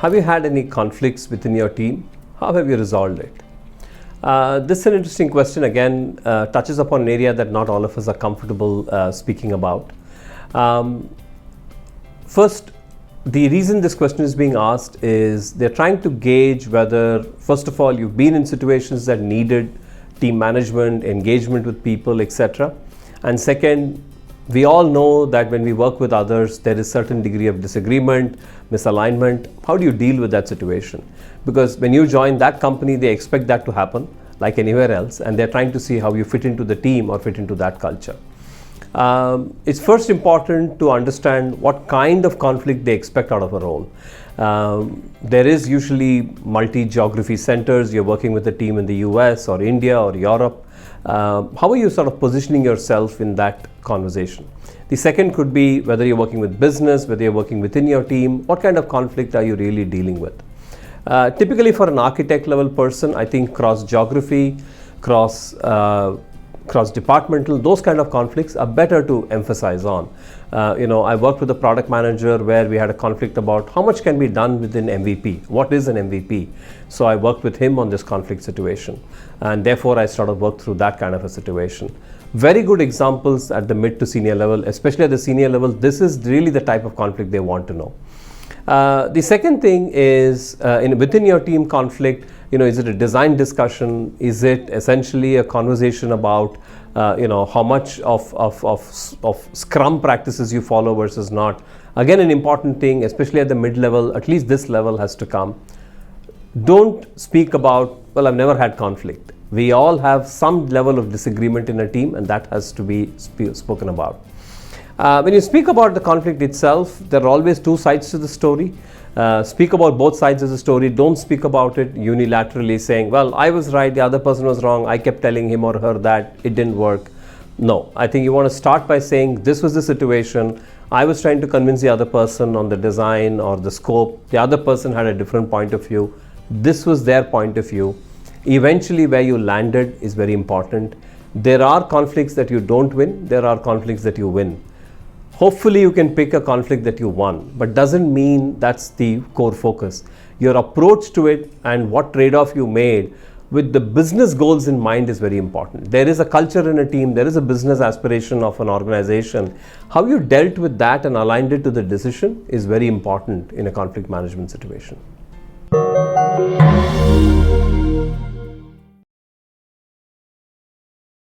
Have you had any conflicts within your team? How have you resolved it? This is an interesting question. Again, touches upon an area that not all of us are comfortable speaking about. First, the reason this question is being asked is they're trying to gauge whether, first of all, you've been in situations that needed team management, engagement with people, etc. And second, we all know that when we work with others, there is certain degree of disagreement, misalignment. How do you deal with that situation? Because when you join that company, they expect that to happen like anywhere else, and they're trying to see how you fit into the team or fit into that culture. It's first important to understand what kind of conflict they expect out of a role. There is usually multi-geography centers. You're working with a team in the US or India or Europe. How are you sort of positioning yourself in that conversation? The second could be whether you're working with business, whether you're working within your team, what kind of conflict are you really dealing with? Typically for an architect level person, I think cross-geography, cross-departmental, those kind of conflicts are better to emphasize on. I worked with a product manager where we had a conflict about how much can be done within MVP. What is an MVP? So I worked with him on this conflict situation, and therefore I sort of worked through that kind of a situation. Very good examples at the mid to senior level, especially at the senior level. This is really the type of conflict they want to know. The second thing is within your team conflict. Is it a design discussion? Is it essentially a conversation about how much of Scrum practices you follow versus not? Again, an important thing, especially at the mid-level, at least this level has to come. Don't speak about, well, I've never had conflict. We all have some level of disagreement in a team, and that has to be spoken about. When you speak about the conflict itself, there are always two sides to the story. Speak about both sides of the story. Don't speak about it unilaterally saying, well, I was right, the other person was wrong, I kept telling him or her that it didn't work. No, I think you want to start by saying this was the situation. I was trying to convince the other person on the design or the scope. The other person had a different point of view. This was their point of view. Eventually where you landed is very important. There are conflicts that you don't win. There are conflicts that you win. Hopefully you can pick a conflict that you won, but doesn't mean that's the core focus. Your approach to it and what trade-off you made with the business goals in mind is very important. There is a culture in a team, there is a business aspiration of an organization. How you dealt with that and aligned it to the decision is very important in a conflict management situation.